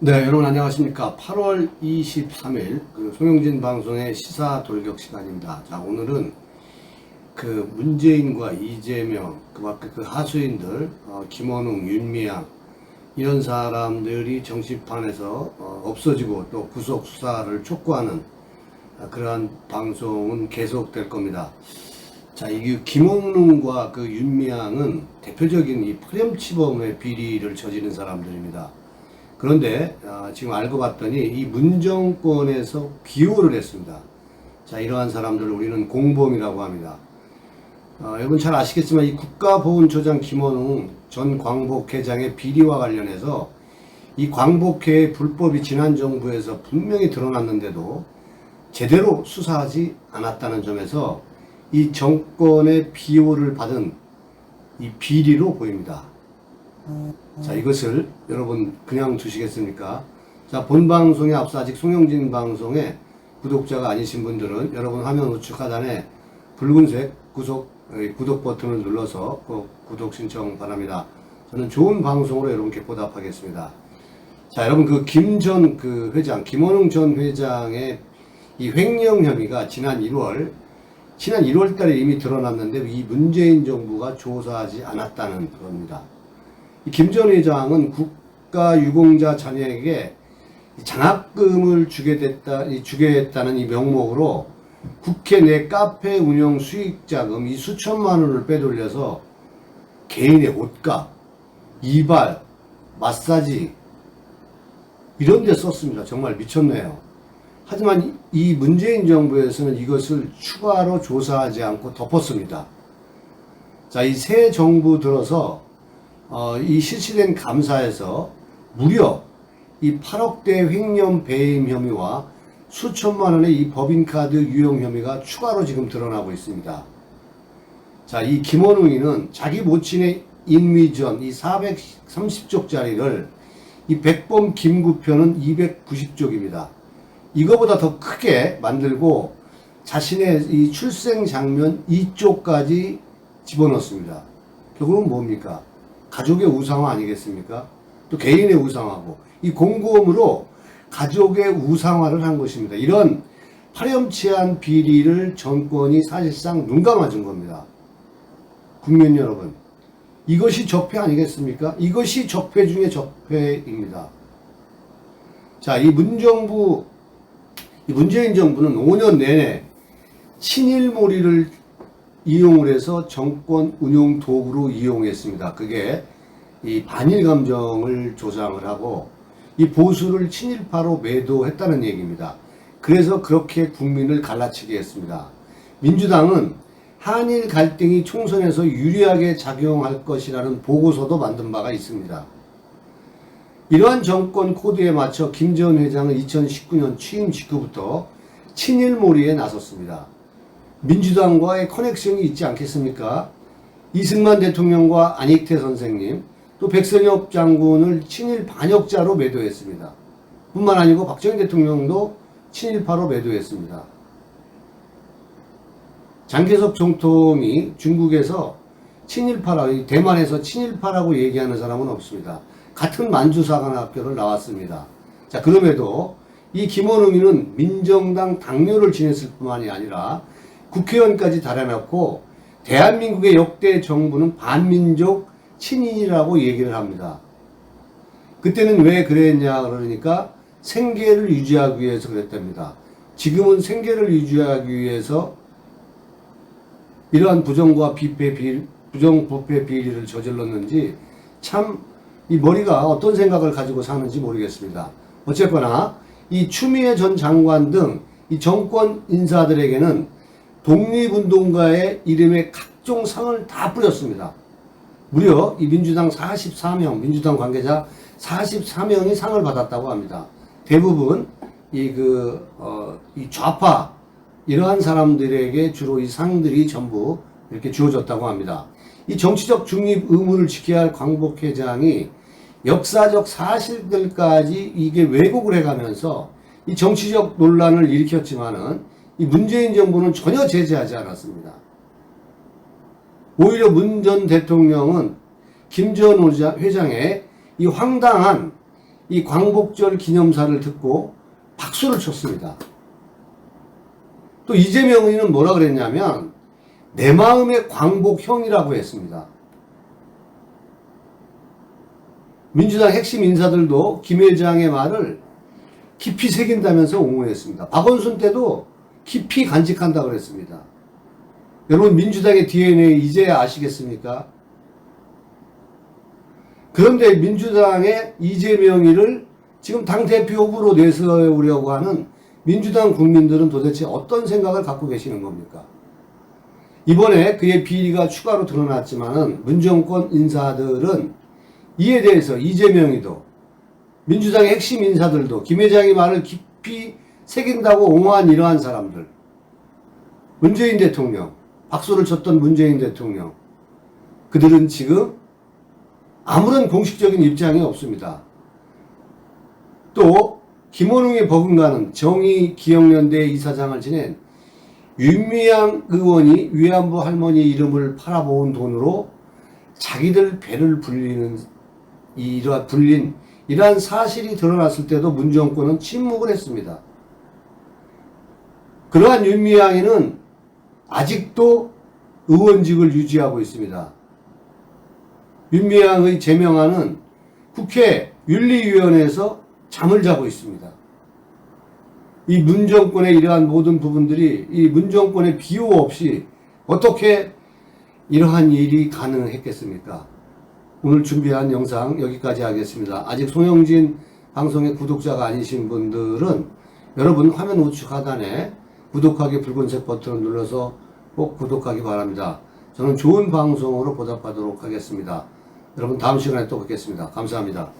네, 여러분 안녕하십니까. 8월 23일 송영진 방송의 시사 돌격 시간입니다. 자, 오늘은 문재인과 이재명, 그 밖에 하수인들, 김원웅, 윤미향, 이런 사람들이 정치판에서 없어지고 또 구속 수사를 촉구하는 그러한 방송은 계속될 겁니다. 자, 이게 김원웅과 윤미향은 대표적인 이 파렴치범의 비리를 저지른 사람들입니다. 그런데 지금 알고 봤더니 이 문정권에서 비호를 했습니다. 자, 이러한 사람들을 우리는 공범이라고 합니다. 여러분 잘 아시겠지만 이 국가보훈처장 김원웅 전 광복회장의 비리와 관련해서 이 광복회의 불법이 지난 정부에서 분명히 드러났는데도 제대로 수사하지 않았다는 점에서 이 정권의 비호를 받은 이 비리로 보입니다. 자, 이것을 여러분 그냥 두시겠습니까? 자, 본 방송에 앞서 아직 송영진 방송에 구독자가 아니신 분들은 여러분 화면 우측 하단에 붉은색 구독 버튼을 눌러서 구독 신청 바랍니다. 저는 좋은 방송으로 여러분께 보답하겠습니다. 자, 여러분 김 회장, 김원웅 전 회장의 이 횡령 혐의가 지난 1월 달에 이미 드러났는데 이 문재인 정부가 조사하지 않았다는 겁니다. 김 전 회장은 국가유공자 자녀에게 장학금을 주겠다는 이 명목으로 국회 내 카페 운영 수익자금 이 수천만 원을 빼돌려서 개인의 옷값, 이발, 마사지 이런 데 썼습니다. 정말 미쳤네요. 하지만 이 문재인 정부에서는 이것을 추가로 조사하지 않고 덮었습니다. 자, 이 새 정부 들어서 이 실시된 감사에서 무려 이 8억대 횡령 배임 혐의와 수천만 원의 이 법인카드 유용 혐의가 추가로 지금 드러나고 있습니다. 자, 이 김원웅이는 자기 모친의 인위전 이 430쪽짜리를 이 백범 김구표는 290쪽입니다. 이거보다 더 크게 만들고 자신의 이 출생 장면 2쪽까지 집어넣습니다. 결국은 뭡니까? 가족의 우상화 아니겠습니까? 또 개인의 우상화고 이 공범으로 가족의 우상화를 한 것입니다. 이런 파렴치한 비리를 정권이 사실상 눈감아준 겁니다. 국민 여러분, 이것이 적폐 아니겠습니까? 이것이 적폐 중에 적폐입니다. 자, 이 문재인 정부는 5년 내내 친일몰이를 이용을 해서 정권 운용 도구로 이용했습니다. 그게 이 반일 감정을 조장을 하고 이 보수를 친일파로 매도했다는 얘기입니다. 그래서 그렇게 국민을 갈라치게 했습니다. 민주당은 한일 갈등이 총선에서 유리하게 작용할 것이라는 보고서도 만든 바가 있습니다. 이러한 정권 코드에 맞춰 김 전 회장은 2019년 취임 직후부터 친일몰이에 나섰습니다. 민주당과의 커넥션이 있지 않겠습니까? 이승만 대통령과 안익태 선생님, 또 백선엽 장군을 친일 반역자로 매도했습니다. 뿐만 아니고 박정희 대통령도 친일파로 매도했습니다. 장개석總統이 중국에서 대만에서 친일파라고 얘기하는 사람은 없습니다. 같은 만주사관학교를 나왔습니다. 자, 그럼에도 이 김원웅이는 민정당 당뇨를 지냈을 뿐만이 아니라 국회의원까지 달아놓고 대한민국의 역대 정부는 반민족 친인이라고 얘기를 합니다. 그때는 왜 그랬냐 그러니까 생계를 유지하기 위해서 그랬답니다. 지금은 생계를 유지하기 위해서 이러한 부정부패 비리를 저질렀는지 참 이 머리가 어떤 생각을 가지고 사는지 모르겠습니다. 어쨌거나 이 추미애 전 장관 등 이 정권 인사들에게는 독립운동가의 이름에 각종 상을 다 뿌렸습니다. 무려 이 민주당 관계자 44명이 상을 받았다고 합니다. 대부분 이 좌파 이러한 사람들에게 주로 이 상들이 전부 이렇게 주어졌다고 합니다. 이 정치적 중립 의무를 지켜야 할 광복회장이 역사적 사실들까지 이게 왜곡을 해가면서 이 정치적 논란을 일으켰지만은 이 문재인 정부는 전혀 제재하지 않았습니다. 오히려 문 전 대통령은 김 전 회장의 이 황당한 이 광복절 기념사를 듣고 박수를 쳤습니다. 또 이재명 의원은 뭐라 그랬냐면 내 마음의 광복형이라고 했습니다. 민주당 핵심 인사들도 김 회장의 말을 깊이 새긴다면서 옹호했습니다. 박원순 때도 깊이 간직한다고 그랬습니다. 여러분, 민주당의 DNA 이제 아시겠습니까? 그런데 민주당의 이재명이를 지금 당대표 후보로 내세우려고 하는 민주당 국민들은 도대체 어떤 생각을 갖고 계시는 겁니까? 이번에 그의 비리가 추가로 드러났지만은 문정권 인사들은 이에 대해서 이재명이도 민주당의 핵심 인사들도 김 회장의 말을 깊이 새긴다고 옹호한 이러한 사람들, 문재인 대통령, 박수를 쳤던 문재인 대통령, 그들은 지금 아무런 공식적인 입장이 없습니다. 또 김원웅에 버금가는 정의기억연대 이사장을 지낸 윤미향 의원이 위안부 할머니 이름을 팔아모은 돈으로 자기들 배를 불린 이러한 사실이 드러났을 때도 문정권은 침묵을 했습니다. 그러한 윤미향이는 아직도 의원직을 유지하고 있습니다. 윤미향의 제명안은 국회 윤리위원회에서 잠을 자고 있습니다. 이 문정권의 이러한 모든 부분들이 이 문정권의 비호 없이 어떻게 이러한 일이 가능했겠습니까? 오늘 준비한 영상 여기까지 하겠습니다. 아직 송영진 방송의 구독자가 아니신 분들은 여러분 화면 우측 하단에 구독하기 붉은색 버튼을 눌러서 꼭 구독하기 바랍니다. 저는 좋은 방송으로 보답하도록 하겠습니다. 여러분 다음 시간에 또 뵙겠습니다. 감사합니다.